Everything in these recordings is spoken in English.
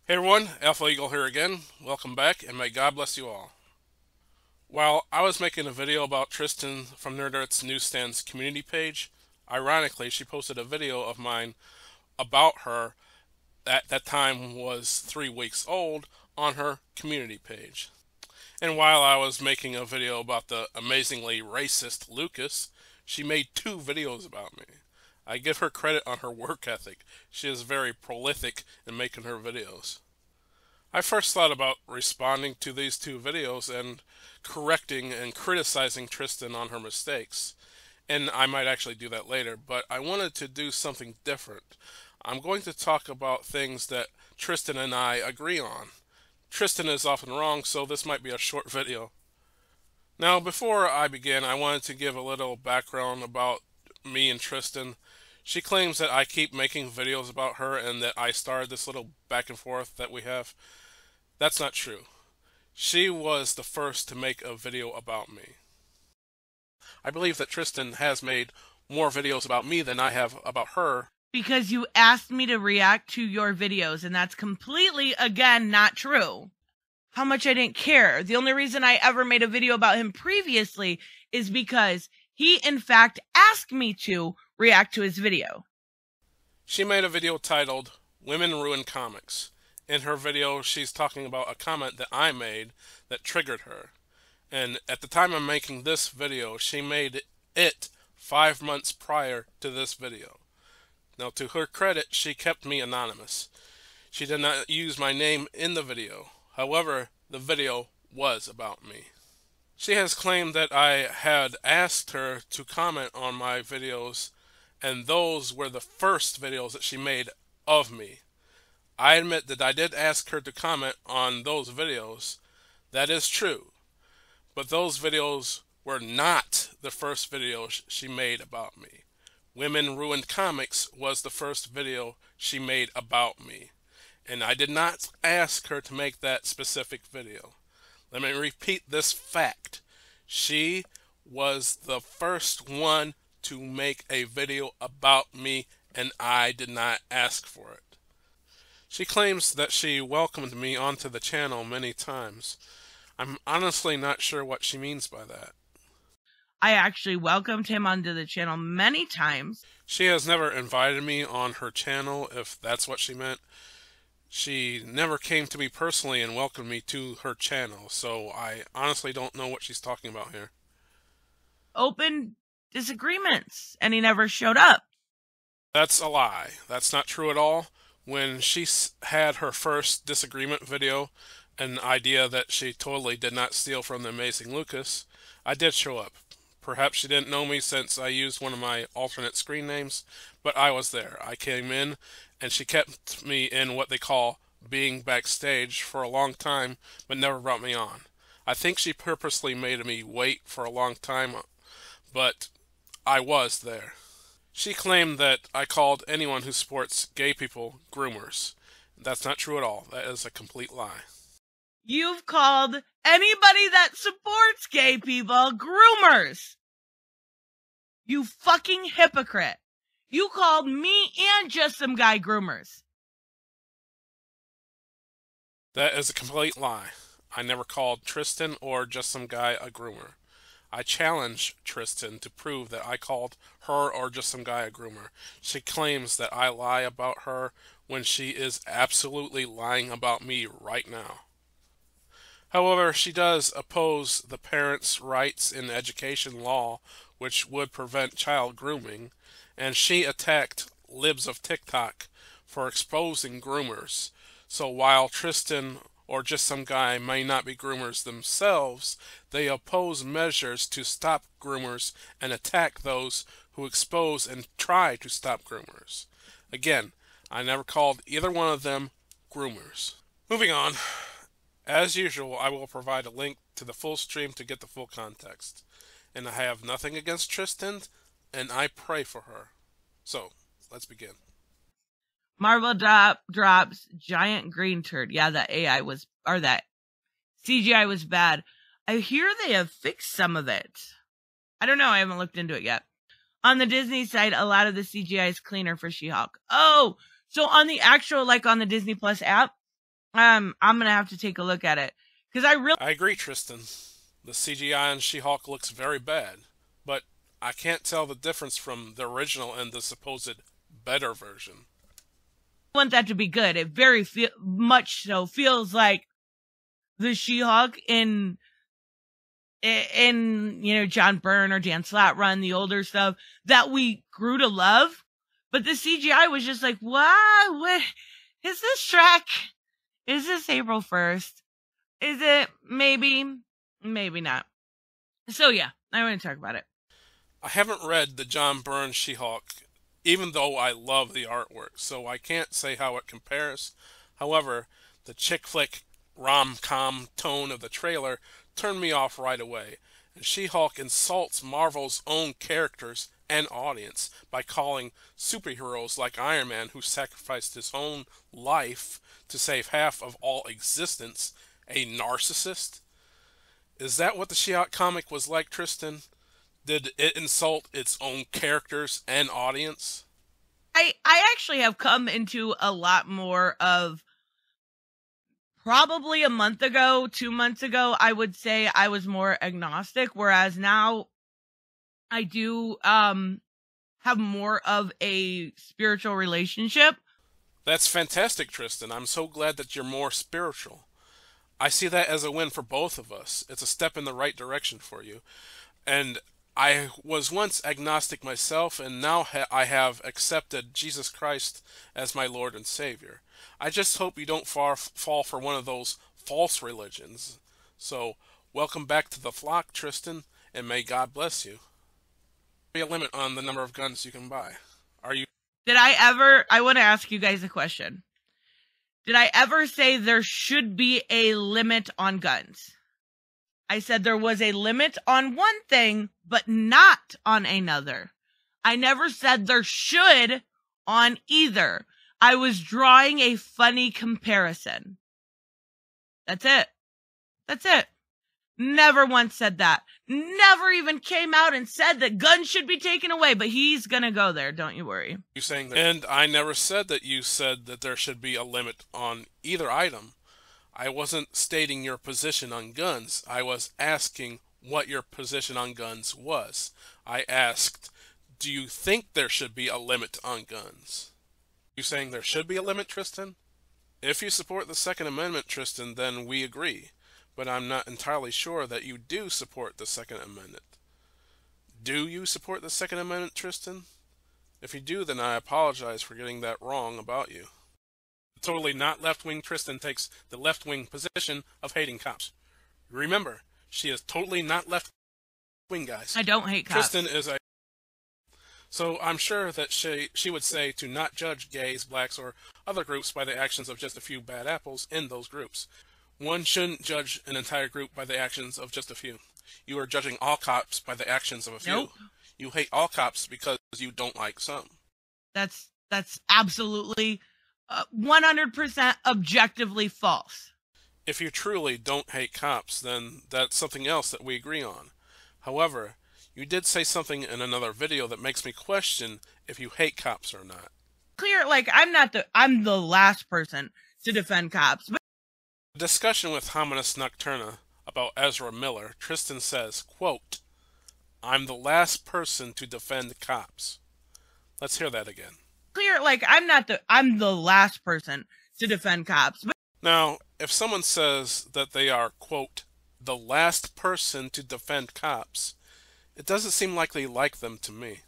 Hey everyone, Alpha Eagle here again. Welcome back, and may God bless you all. While I was making a video about Tristen from Nerdette's Newsstand's community page, ironically, she posted a video of mine about her at that time was 3 weeks old on her community page. And while I was making a video about the amazingly racist Lucas, she made two videos about me. I give her credit on her work ethic. She is very prolific in making her videos. I first thought about responding to these two videos and correcting and criticizing Tristen on her mistakes. And I might actually do that later, but I wanted to do something different. I'm going to talk about things that Tristen and I agree on. Tristen is often wrong, so this might be a short video. Now, before I begin, I wanted to give a little background about me and Tristen. She claims that I keep making videos about her and that I started this little back and forth that we have. That's not true. She was the first to make a video about me. I believe that Tristen has made more videos about me than I have about her. Because you asked me to react to your videos, and that's completely, again, not true. How much I didn't care. The only reason I ever made a video about him previously is because he, in fact, asked me to react to his video. She made a video titled, Women Ruin Comics. In her video, she's talking about a comment that I made that triggered her. And at the time of making this video, she made it 5 months prior to this video. Now, to her credit, she kept me anonymous. She did not use my name in the video. However, the video was about me. She has claimed that I had asked her to comment on my videos, and those were the first videos that she made of me. I admit that I did ask her to comment on those videos. That is true. But those videos were not the first videos she made about me. Women Ruined Comics was the first video she made about me. And I did not ask her to make that specific video. Let me repeat this fact. She was the first one to make a video about me, and I did not ask for it. She claims that she welcomed me onto the channel many times. I'm honestly not sure what she means by that. I actually welcomed him onto the channel many times. She has never invited me on her channel, if that's what she meant. She never came to me personally and welcomed me to her channel, so I honestly don't know what she's talking about here. Open disagreements, and he never showed up. That's a lie. That's not true at all. When she had her first disagreement video, an idea that she totally did not steal from the amazing Lucas, I did show up. Perhaps she didn't know me since I used one of my alternate screen names, but I was there. I came in, and she kept me in what they call being backstage for a long time, but never brought me on. I think she purposely made me wait for a long time, but I was there. She claimed that I called anyone who supports gay people groomers. That's not true at all. That is a complete lie. You've called anybody that supports gay people groomers. You fucking hypocrite. You called me and just some guy groomers. That is a complete lie. I never called Tristen or just some guy a groomer. I challenge Tristen to prove that I called her or just some guy a groomer. She claims that I lie about her when she is absolutely lying about me right now. However, she does oppose the parents' rights in education law, which would prevent child grooming, and she attacked libs of TikTok for exposing groomers. So while Tristen or just some guy may not be groomers themselves, they oppose measures to stop groomers and attack those who expose and try to stop groomers. Again, I never called either one of them groomers. Moving on. As usual, I will provide a link to the full stream to get the full context. And I have nothing against Tristen, and I pray for her. So, let's begin. Marvel drops giant green turd. Yeah, that that CGI was bad. I hear they have fixed some of it. I don't know. I haven't looked into it yet. On the Disney side, a lot of the CGI is cleaner for She-Hulk. Oh, so on the actual, like on the Disney Plus app, I'm gonna have to take a look at it because I agree, Tristan. The CGI on She-Hulk looks very bad, but I can't tell the difference from the original and the supposed better version. want that to be good. It very much so feels like the She-Hulk in John Byrne or Dan Slott run, the older stuff that we grew to love. But the CGI was just like, what is this Shrek? Is this April 1st? Is it? Maybe not. So yeah, I want to talk about it. I haven't read the John Byrne She-Hulk, even though I love the artwork, so I can't say how it compares. However, the chick flick rom-com tone of the trailer turned me off right away, and She-Hulk insults Marvel's own characters and audience by calling superheroes like Iron Man, who sacrificed his own life to save half of all existence, a narcissist. Is that what the She-Hulk comic was like, Tristan? Did it insult its own characters and audience? I actually have come into a lot more of, probably a month ago, 2 months ago, I would say I was more agnostic, whereas now I do have more of a spiritual relationship. That's fantastic, Tristan. I'm so glad that you're more spiritual. I see that as a win for both of us. It's a step in the right direction for you. And I was once agnostic myself, and now I have accepted Jesus Christ as my Lord and Savior. I just hope you don't fall for one of those false religions. So, welcome back to the flock, Tristan, and may God bless you. Be a limit on the number of guns you can buy. Are you? I want to ask you guys a question. Did I ever say there should be a limit on guns? I said there was a limit on one thing, but not on another. I never said there should on either. I was drawing a funny comparison. That's it. Never once said that. Never even came out and said that guns should be taken away, but he's gonna go there, don't you worry. You saying that? And I never said that you said that there should be a limit on either item. I wasn't stating your position on guns. I was asking what your position on guns was. I asked, do you think there should be a limit on guns? You saying there should be a limit, Tristan? If you support the Second Amendment, Tristan, then we agree. But I'm not entirely sure that you do support the Second Amendment. Do you support the Second Amendment, Tristan? If you do, then I apologize for getting that wrong about you. Totally not left-wing Tristan takes the left-wing position of hating cops. Remember, she is totally not left-wing, guys. I don't hate cops. Tristan is a... So I'm sure that she would say to not judge gays, blacks, or other groups by the actions of just a few bad apples in those groups. One shouldn't judge an entire group by the actions of just a few. You are judging all cops by the actions of a few. Nope. You hate all cops because you don't like some. That's absolutely 100% objectively false. If you truly don't hate cops, then that's something else that we agree on. However, you did say something in another video that makes me question if you hate cops or not. Clear, like I'm the last person to defend cops. But discussion with Hominis Nocturna about Ezra Miller, Tristan says, quote, I'm the last person to defend cops. Let's hear that again. Clear, like I'm the last person to defend cops. But now, if someone says that they are, quote, the last person to defend cops, it doesn't seem like they like them to me.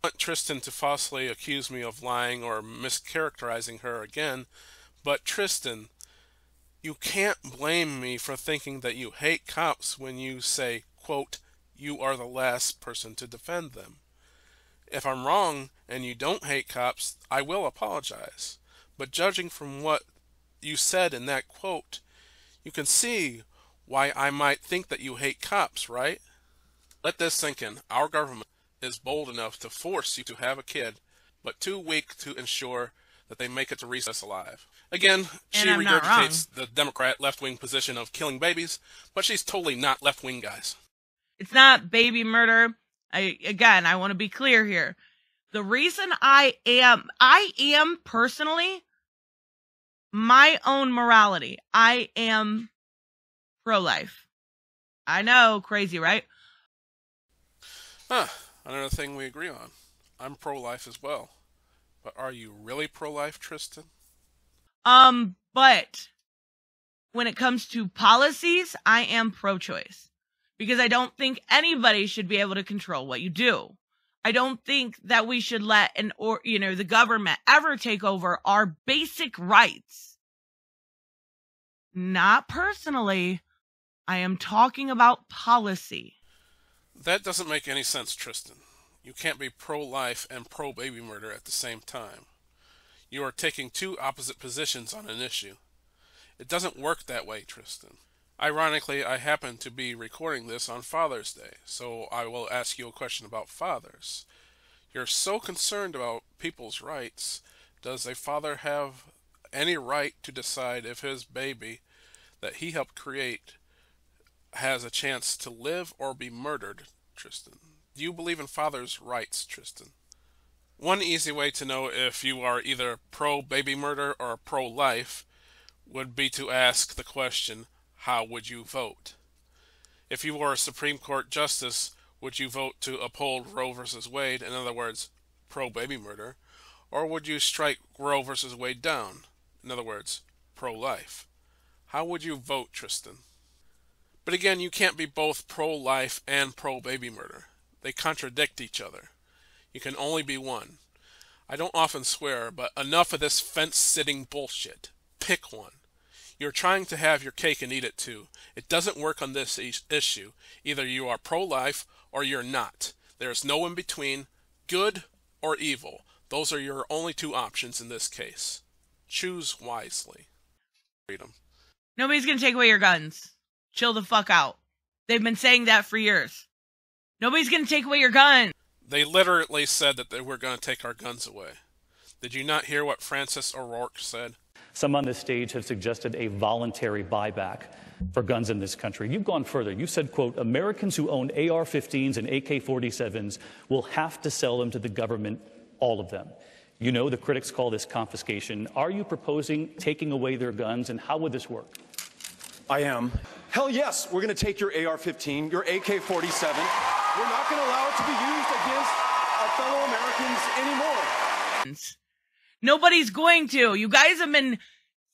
I want Tristan to falsely accuse me of lying or mischaracterizing her again, but Tristan, you can't blame me for thinking that you hate cops when you say, quote, you are the last person to defend them. If I'm wrong and you don't hate cops, I will apologize. But judging from what you said in that quote, you can see why I might think that you hate cops, right? Let this sink in. Our government is bold enough to force you to have a kid, but too weak to ensure that they make it to recess alive. Again, she regurgitates the Democrat left-wing position of killing babies, but she's totally not left-wing, guys. It's not baby murder. I want to be clear here. The reason I am personally my own morality, I am pro-life. I know, crazy, right? Another thing we agree on. I'm pro-life as well. But are you really pro-life, Tristen? But when it comes to policies, I am pro-choice because I don't think anybody should be able to control what you do. I don't think that we should let the government ever take over our basic rights. Not personally. I am talking about policy. That doesn't make any sense, Tristen. You can't be pro-life and pro-baby murder at the same time. You are taking two opposite positions on an issue. It doesn't work that way, Tristen. Ironically, I happen to be recording this on Father's Day, so I will ask you a question about fathers. You're so concerned about people's rights. Does a father have any right to decide if his baby that he helped create has a chance to live or be murdered, Tristen? Do you believe in fathers' rights, Tristen? One easy way to know if you are either pro-baby murder or pro-life would be to ask the question, how would you vote? If you were a Supreme Court justice, would you vote to uphold Roe v. Wade, in other words, pro-baby murder, or would you strike Roe v. Wade down, in other words, pro-life? How would you vote, Tristen? But again, you can't be both pro-life and pro-baby murder. They contradict each other. You can only be one. I don't often swear, but enough of this fence-sitting bullshit. Pick one. You're trying to have your cake and eat it too. It doesn't work on this issue. Either you are pro-life or you're not. There's no in between, good or evil. Those are your only two options in this case. Choose wisely. Freedom. Nobody's gonna take away your guns. Chill the fuck out. They've been saying that for years. Nobody's gonna take away your guns. They literally said that they were going to take our guns away. Did you not hear what Francis O'Rourke said? Some on this stage have suggested a voluntary buyback for guns in this country. You've gone further. You said, quote, Americans who own AR-15s and AK-47s will have to sell them to the government, all of them. You know the critics call this confiscation. Are you proposing taking away their guns, and how would this work? I am. Hell yes, we're going to take your AR-15, your AK-47. We're not going to allow it to be used against our fellow Americans anymore. Nobody's going to. You guys have been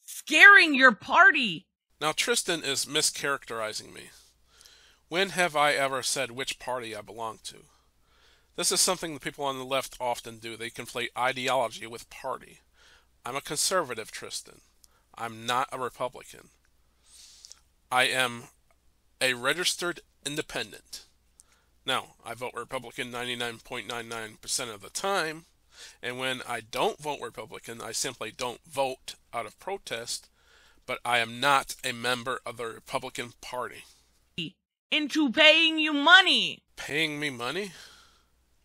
scaring your party. Now, Tristen is mischaracterizing me. When have I ever said which party I belong to? This is something the people on the left often do. They conflate ideology with party. I'm a conservative, Tristen. I'm not a Republican. I am a registered independent. Now, I vote Republican 99.99% of the time, and when I don't vote Republican, I simply don't vote out of protest, but I am not a member of the Republican Party. Into paying you money. Paying me money?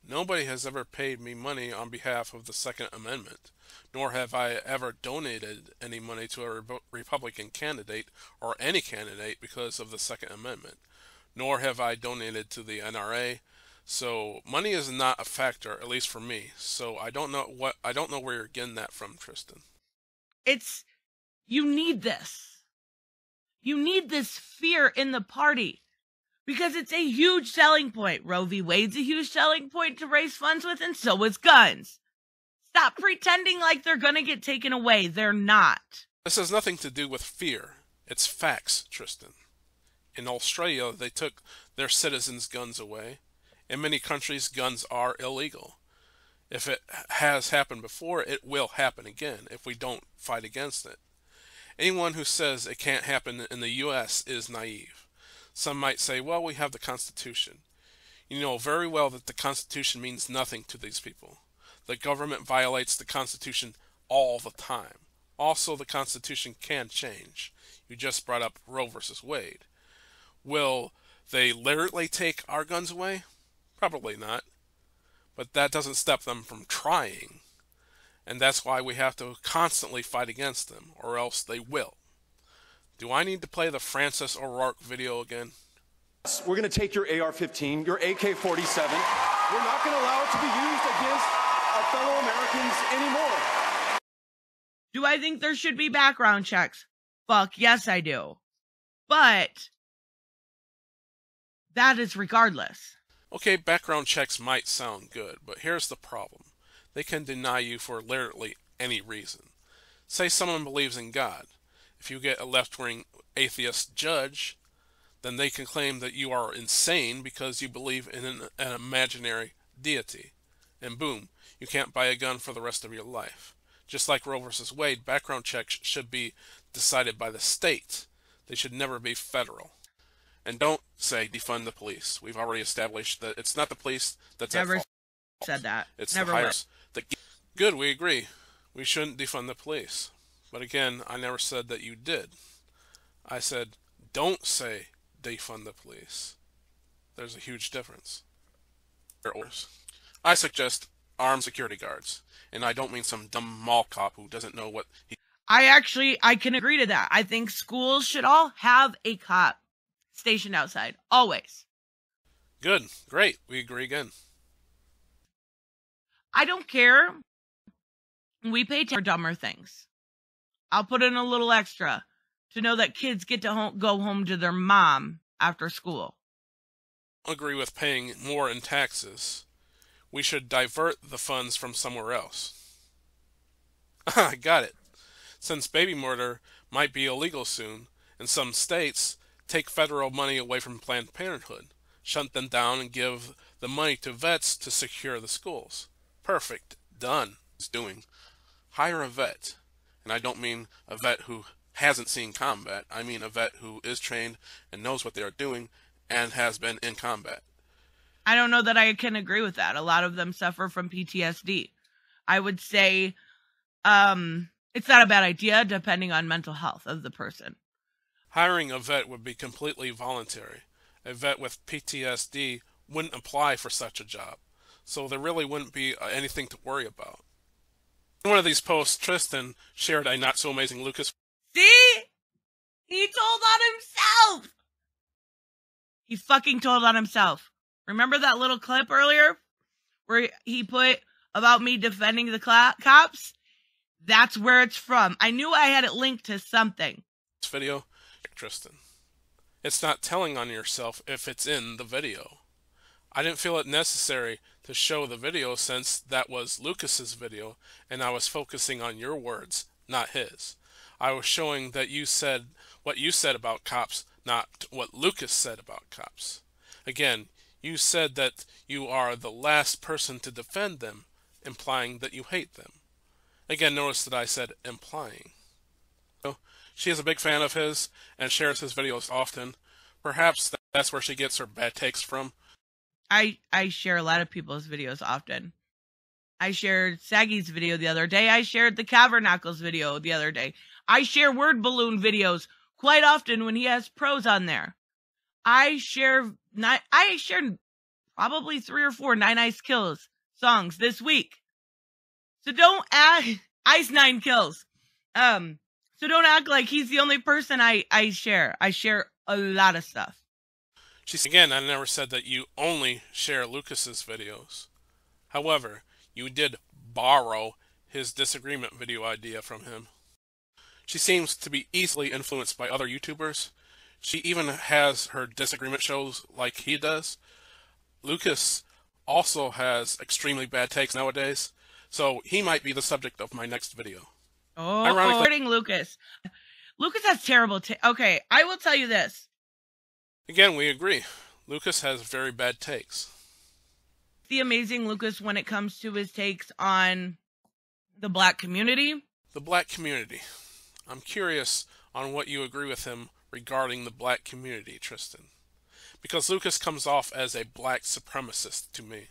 Nobody has ever paid me money on behalf of the Second Amendment, nor have I ever donated any money to a Republican candidate or any candidate because of the Second Amendment. Nor have I donated to the NRA, so money is not a factor, at least for me. So I don't know where you're getting that from, Tristen. You need this. You need this fear in the party because it's a huge selling point. Roe v. Wade's a huge selling point to raise funds with, and so is guns. Stop pretending like they're gonna get taken away. They're not. This has nothing to do with fear. It's facts, Tristen. In Australia, they took their citizens' guns away. In many countries, guns are illegal. If it has happened before, it will happen again if we don't fight against it. Anyone who says it can't happen in the U.S. is naive. Some might say, well, we have the Constitution. You know very well that the Constitution means nothing to these people. The government violates the Constitution all the time. Also, the Constitution can change. You just brought up Roe versus Wade. Will they literally take our guns away? Probably not. But that doesn't stop them from trying. And that's why we have to constantly fight against them, or else they will. Do I need to play the Francis O'Rourke video again? We're going to take your AR-15, your AK-47. We're not going to allow it to be used against our fellow Americans anymore. Do I think there should be background checks? Fuck yes, I do. But that is regardless. Okay, background checks might sound good, but here's the problem. They can deny you for literally any reason. Say someone believes in God. If you get a left-wing atheist judge, then they can claim that you are insane because you believe in an imaginary deity. And boom, you can't buy a gun for the rest of your life. Just like Roe versus Wade, background checks should be decided by the state. They should never be federal. And don't say defund the police. We've already established that it's not the police that's at fault. Never said that. It's never the hires. Good, we agree. We shouldn't defund the police. But again, I never said that you did. I said, don't say defund the police. There's a huge difference. I suggest armed security guards. And I don't mean some dumb mall cop who doesn't know what he... I can agree to that. I think schools should all have a cop stationed outside. Always. Good. Great. We agree again. I don't care. We pay for dumber things. I'll put in a little extra to know that kids get to go home to their mom after school. I agree with paying more in taxes. We should divert the funds from somewhere else. I got it. Since baby murder might be illegal soon, in some states, take federal money away from Planned Parenthood, shut them down, and give the money to vets to secure the schools. Perfect. Done. It's doing. Hire a vet. And I don't mean a vet who hasn't seen combat. I mean a vet who is trained and knows what they are doing and has been in combat. I don't know that I can agree with that. A lot of them suffer from PTSD. I would say it's not a bad idea depending on mental health of the person. Hiring a vet would be completely voluntary. A vet with PTSD wouldn't apply for such a job, so there really wouldn't be anything to worry about. In one of these posts, Tristen shared a not-so-amazing Lucas... See? He told on himself! He fucking told on himself. Remember that little clip earlier where he put about me defending the cops? That's where it's from. I knew I had it linked to something. This video, Tristen. It's not telling on yourself if it's in the video. I didn't feel it necessary to show the video since that was Lucas's video and I was focusing on your words, not his. I was showing that you said what you said about cops, not what Lucas said about cops. Again, you said that you are the last person to defend them, implying that you hate them. Again, notice that I said implying. So, she is a big fan of his and shares his videos often. Perhaps that's where she gets her bad takes from. I share a lot of people's videos often. I shared Saggy's video the other day. I shared the Cavernacles video the other day. I share word balloon videos quite often when he has pros on there. I shared probably 3 or 4 Nine Ice Kills songs this week. So don't act Ice 9 Kills. So don't act like he's the only person I share. I share a lot of stuff. Again, I never said that you only share Lucas's videos. However, you did borrow his disagreement video idea from him. She seems to be easily influenced by other YouTubers. She even has her disagreement shows like he does. Lucas also has extremely bad takes nowadays, so he might be the subject of my next video. Oh, ironically, Lucas. Lucas has terrible takes. Okay, I will tell you this. Again, we agree. Lucas has very bad takes. The amazing Lucas when it comes to his takes on the black community. The black community. I'm curious on what you agree with him regarding the black community, Tristen. Because Lucas comes off as a black supremacist to me.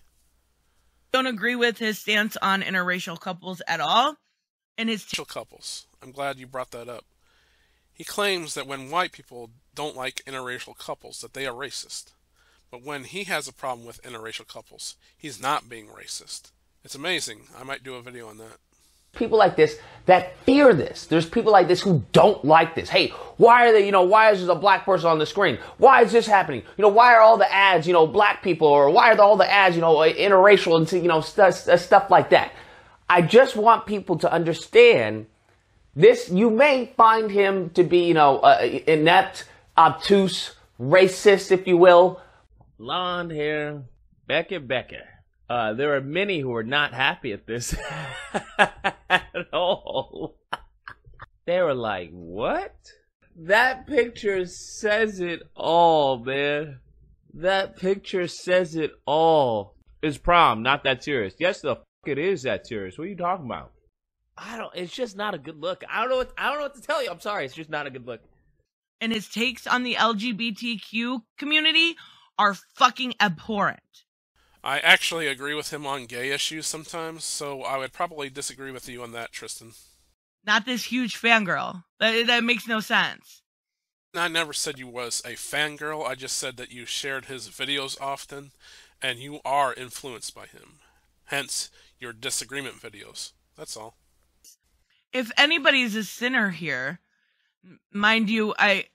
Don't agree with his stance on interracial couples at all. And his couples. I'm glad you brought that up. He claims that when white people don't like interracial couples, that they are racist. But when he has a problem with interracial couples, he's not being racist. It's amazing. I might do a video on that. People like this that fear this. There's people like this who don't like this. Hey, why are they, why is there a black person on the screen? Why is this happening? Why are all the ads, black people, or why are all the ads, interracial and, stuff like that. I just want people to understand This, you may find him to be, inept, obtuse, racist, if you will. Blonde hair, Becca. There are many who are not happy at this at all. They were like, what? That picture says it all, man. That picture says it all. It's prom, not that serious. Yes, the fuck it is that serious. What are you talking about? It's just not a good look. I don't know what to tell you. I'm sorry. It's just not a good look. And his takes on the LGBTQ community are fucking abhorrent. I actually agree with him on gay issues sometimes, so I would probably disagree with you on that, Tristen. Not this huge fangirl. That makes no sense. I never said you was a fangirl. I just said that you shared his videos often, and you are influenced by him. Hence, your disagreement videos. That's all. If anybody's a sinner here, mind you, I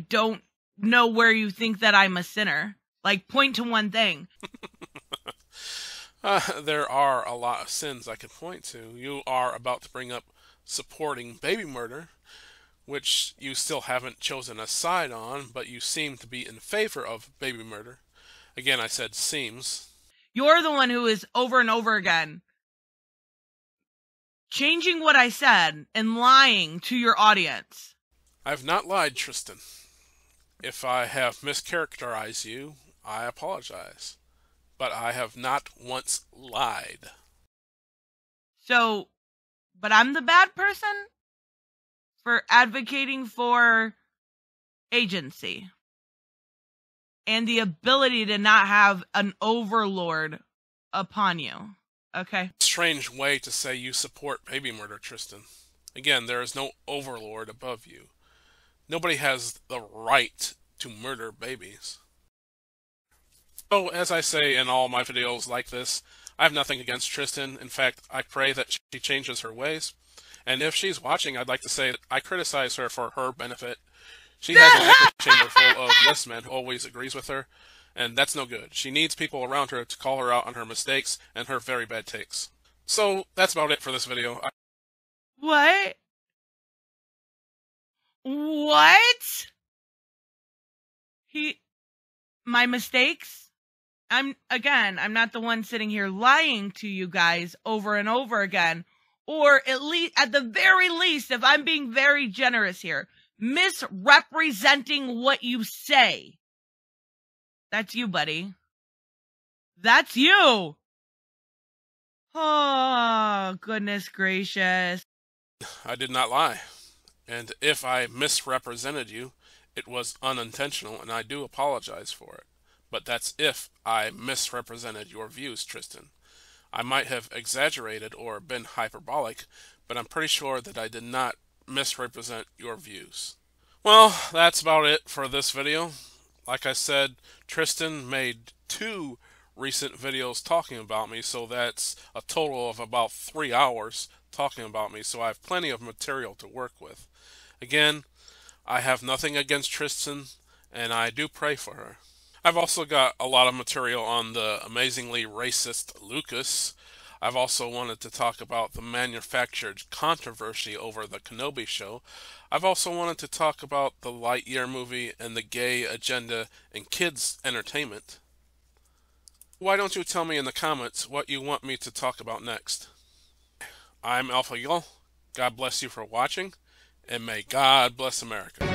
don't know where you think that I'm a sinner. Like, point to one thing. There are a lot of sins I could point to. You are about to bring up supporting baby murder, which you still haven't chosen a side on, but you seem to be in favor of baby murder. Again, I said seems. You're the one who is over and over again changing what I said and lying to your audience. I've not lied, Tristen. If I have mischaracterized you, I apologize. But I have not once lied. So, but I'm the bad person for advocating for agency and the ability to not have an overlord upon you. Okay? Strange way to say you support baby murder, Tristen. Again, there is no overlord above you. Nobody has the right to murder babies. So, as I say in all my videos like this, I have nothing against Tristen. In fact, I pray that she changes her ways. And if she's watching, I'd like to say that I criticize her for her benefit. She has an echo chamber full of yes men who always agrees with her, and that's no good. She needs people around her to call her out on her mistakes and her very bad takes. So, that's about it for this video. What? What? My mistakes? I'm not the one sitting here lying to you guys over and over again. Or at the very least, if I'm being very generous here, misrepresenting what you say. That's you, buddy. That's you. Oh, goodness gracious. I did not lie. And if I misrepresented you, it was unintentional, and I do apologize for it. But that's if I misrepresented your views, Tristen. I might have exaggerated or been hyperbolic, but I'm pretty sure that I did not misrepresent your views. Well, that's about it for this video. Like I said, Tristen made 2 recent videos talking about me, so that's a total of about 3 hours talking about me, so I have plenty of material to work with. Again, I have nothing against Tristen, and I do pray for her. I've also got a lot of material on the amazingly racist Lucas. I've also wanted to talk about the manufactured controversy over the Kenobi show. I've also wanted to talk about the Lightyear movie and the gay agenda in kids' entertainment. Why don't you tell me in the comments what you want me to talk about next? I'm Alpha Eagle. God bless you for watching, and may God bless America.